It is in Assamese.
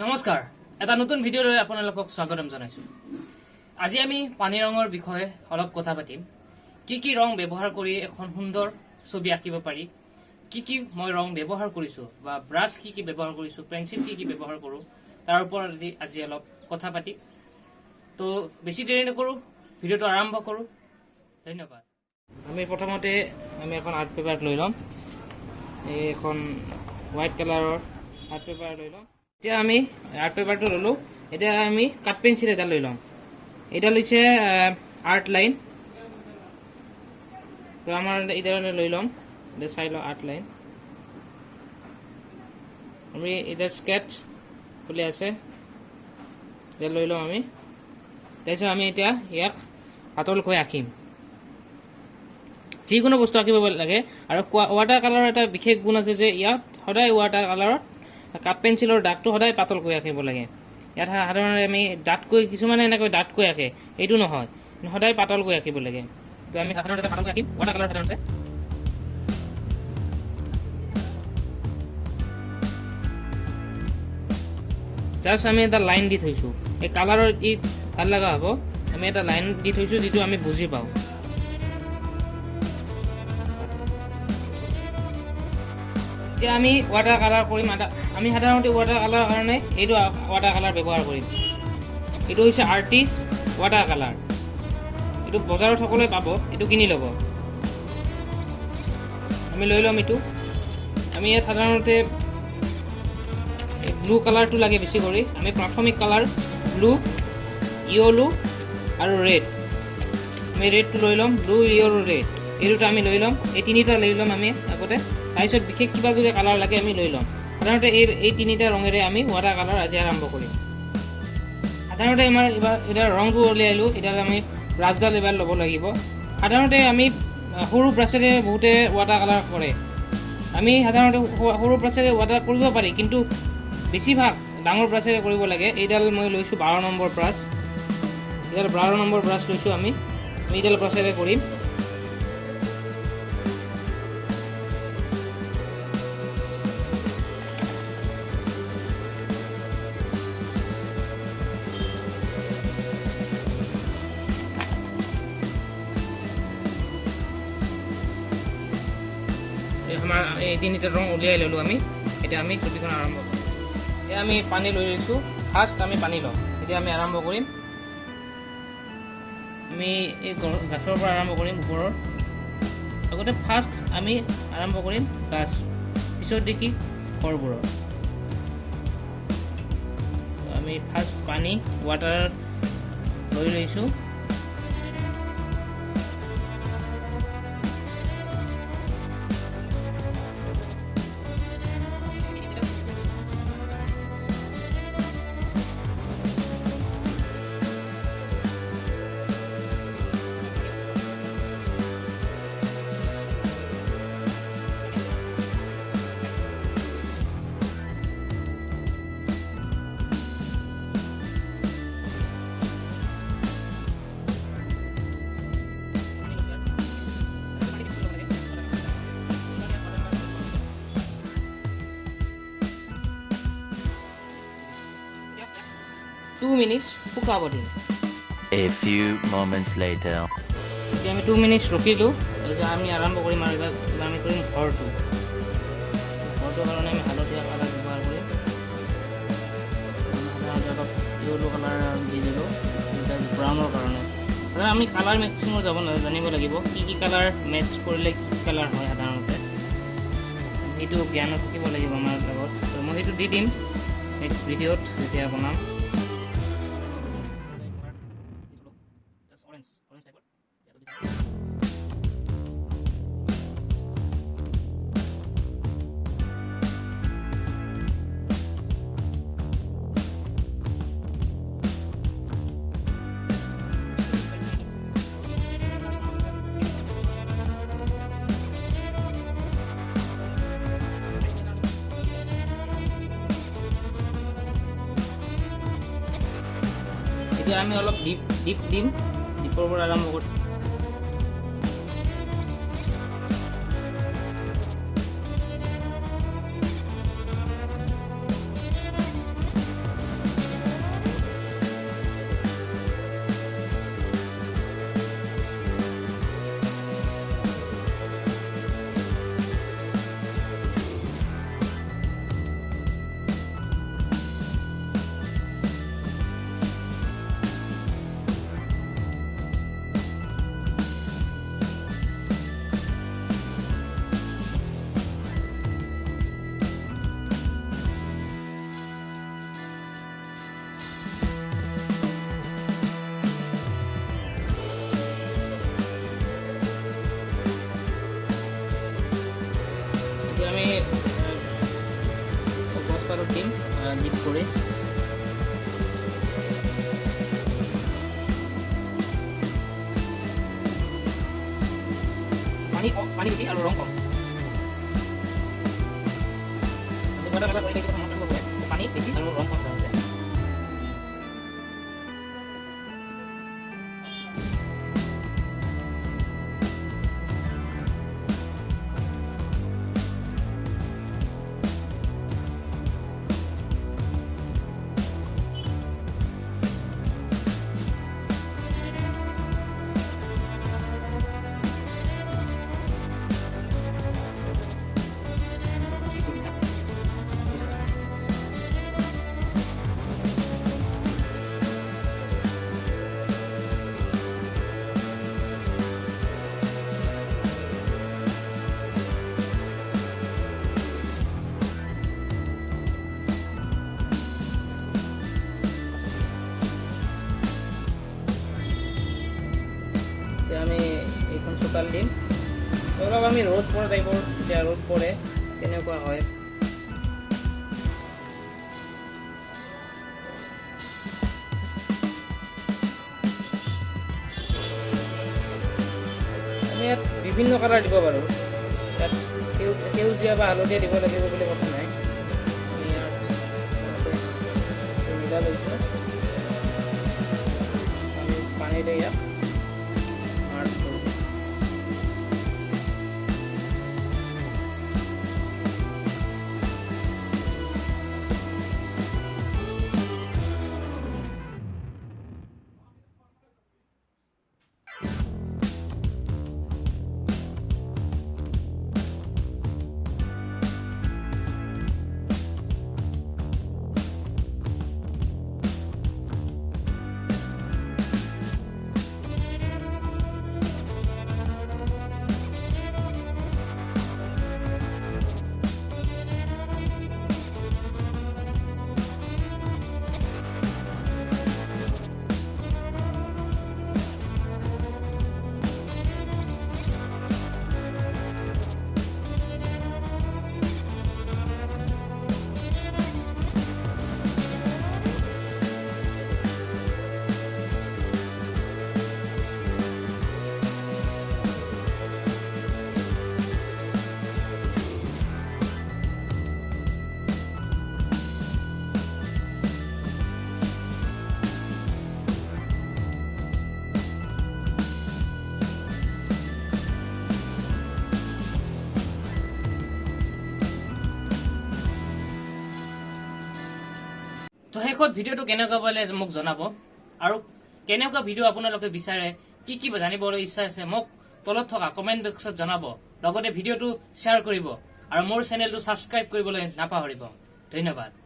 নমস্কাৰ, এটা নতুন ভিডিঅ'লৈ আপোনালোকক স্বাগতম জনাইছো। আজি আমি পানী ৰঙৰ বিষয়ে অলপ কথা পাতিম। কি ৰং ব্যৱহাৰ কৰি এখন সুন্দৰ ছবি আঁকিব পাৰি, কি মই ৰং ব্যৱহাৰ কৰিছো বা ব্ৰাছ কি ব্যৱহাৰ কৰিছো, পেন্সিল কি ব্যৱহাৰ কৰো, তাৰ ওপৰত আজি অলপ কথা পাতিম। তো বেছি দেৰি নকৰো, ভিডিঅ'টো আৰম্ভ কৰো। ধন্যবাদ। আমি প্ৰথমতে এখন আৰ্ট পেপাৰ লৈ ল'ম। এখন হোৱাইট কালাৰৰ আৰ্ট পেপাৰ লৈ ল'ম। এতিয়া আমি আৰ্ট পেপাৰটো ল'লোঁ। এতিয়া আমি কাঠ পেঞ্চিল এটা লৈ ল'ম। এটা লৈছে আৰ্ট লাইন। তো আমাৰ এটা লৈ ল'ম, এতিয়া চাই লওঁ আৰ্ট লাইন। আমি এতিয়া স্কেটছ বুলি আছে, এতিয়া লৈ ল'ম আমি। তাৰপিছত আমি এতিয়া ইয়াক পাতলকৈ আঁকিম। যিকোনো বস্তু আঁকিব লাগে। আৰু ৱাটাৰ কালাৰৰ এটা বিশেষ গুণ আছে যে ইয়াত সদায় ৱাটাৰ কালাৰত কাঠ পেঞ্চিলৰ দাগটো সদায় পাতলকৈ আঁকিব লাগে। ইয়াত সাধাৰণতে আমি ডাঠকৈ, কিছুমানে এনেকৈ ডাঠকৈ আঁকে, এইটো নহয়, সদায় পাতলকৈ আঁকিব লাগে। তো আমি সাধাৰণতে পাতলকৈ আঁকিম ৱাটাৰ কালাৰ। সাধাৰণতে জাষ্ট আমি এটা লাইন দি থৈছোঁ, এই কালাৰৰ ই ভাল লগা হ'ব। আমি এটা লাইন দি থৈছোঁ যিটো আমি বুজি পাওঁ। এতিয়া আমি ৱাটাৰ কালাৰ কৰিম। আমি সাধাৰণতে ৱাটাৰ কালাৰৰ কাৰণে এইটো ৱাটাৰ কালাৰ ব্যৱহাৰ কৰিম। এইটো হৈছে আৰ্টিষ্ট ৱাটাৰ কালাৰ। এইটো বজাৰত সকলোৱে পাব, এইটো কিনি ল'ব। আমি লৈ ল'ম এইটো। আমি ইয়াত সাধাৰণতে ব্লু কালাৰটো লাগে বেছি কৰি। আমি প্ৰাথমিক কালাৰ ব্লু, য়েলো আৰু ৰেড। আমি ৰেডটো লৈ ল'ম, ব্লু, য়েলো, ৰেড, এই দুটা আমি লৈ ল'ম। এই তিনিটা লৈ ল'ম আমি আগতে। তাৰপিছত বিশেষ কিবা যদি কালাৰ লাগে আমি লৈ ল'ম। সাধাৰণতে এই তিনিটা ৰঙেৰে আমি ৱাটাৰ কালাৰ আজি আৰম্ভ কৰিম। সাধাৰণতে আমাৰ এতিয়া ৰংটো উলিয়ালোঁ। এতিয়া আমি ব্ৰাছডাল এবাৰ ল'ব লাগিব। সাধাৰণতে আমি সৰু ব্ৰাছেৰে বহুতে ৱাটাৰ কালাৰ কৰে। আমি সাধাৰণতে সৰু ব্ৰাছেৰে ৱাটাৰ কৰিব পাৰি, কিন্তু বেছিভাগ ডাঙৰ ব্ৰাছেৰে কৰিব লাগে। এইডাল মই লৈছোঁ 12 নম্বৰ ব্ৰাছ। এইডাল 12 নম্বৰ ব্ৰাছ লৈছোঁ আমি এইডাল ব্ৰাছেৰে কৰিম। আমাৰ এই তিনিটা ৰং উলিয়াই ল'লোঁ আমি। এতিয়া আমি ছবিখন আৰম্ভ কৰিম। এতিয়া আমি পানী লৈ লৈছোঁ। ফাৰ্ষ্ট আমি পানী ল'ম। এতিয়া আমি আৰম্ভ কৰিম। আমি এই গাছৰ পৰা আৰম্ভ কৰিম, ওপৰৰ। আগতে ফাৰ্ষ্ট আমি আৰম্ভ কৰিম গাছ, পিছত দেখি ঘৰবোৰৰ। আমি ফাৰ্ষ্ট পানী, ৱাটাৰ লৈ লৈছোঁ। Two minutes শুকাব দিম। A few moments later. এতিয়া আমি 2 মিনিটছ ৰখিলোঁ। তাৰপিছত আমি আৰম্ভ কৰিম আৰু এইবাৰ আমি কৰিম ঘৰটোৰ কাৰণে আমি হালধীয়া কালাৰ ব্যৱহাৰ কৰিম। সাধাৰণতে অলপ য়েলো কালাৰ দি দিলোঁ ব্ৰাউনৰ কাৰণে। সাধাৰণতে আমি কালাৰ মেক্সিঙৰ জানিব লাগিব, কি কালাৰ মেটচ কৰিলে কি কালাৰ হয়। সাধাৰণতে সেইটো জ্ঞানত থাকিব লাগিব আমাৰ লগত। মই সেইটো দি দিম নেক্সট ভিডিঅ'ত যেতিয়া বনাম। এতিয়া আমি অলপ ডিপ দিম, ডিপৰ পৰা আৰম্ভ কৰিম। মিক্স কৰি পানী বেছি আৰু ৰং কম পানী বেছি আৰু ৰং কম আমি এইখন চোতাল দিম অলপ আমি ৰ'দ পৰা টাইপৰ যেতিয়া ৰ'দ পৰে তেনেকুৱা হয় আমি ইয়াত বিভিন্ন কালাৰ দিব পাৰোঁ ইয়াত সেউজীয়া বা হালধীয়া দিব লাগিব বুলি কথা নাই আমি ইয়াত নীলা লৈছোঁ আমি পানীৰে ইয়াত তো শেষত ভিডিঅ'টো কেনেকুৱা পালে মোক জনাব আৰু কেনেকুৱা ভিডিঅ' আপোনালোকে বিচাৰে কি জানিবলৈ ইচ্ছা আছে মোক তলত থকা কমেণ্ট বক্সত জনাব লগতে ভিডিঅ'টো শ্বেয়াৰ কৰিব আৰু মোৰ চেনেলটো ছাবস্ক্ৰাইব কৰিবলৈ নাপাহৰিব ধন্যবাদ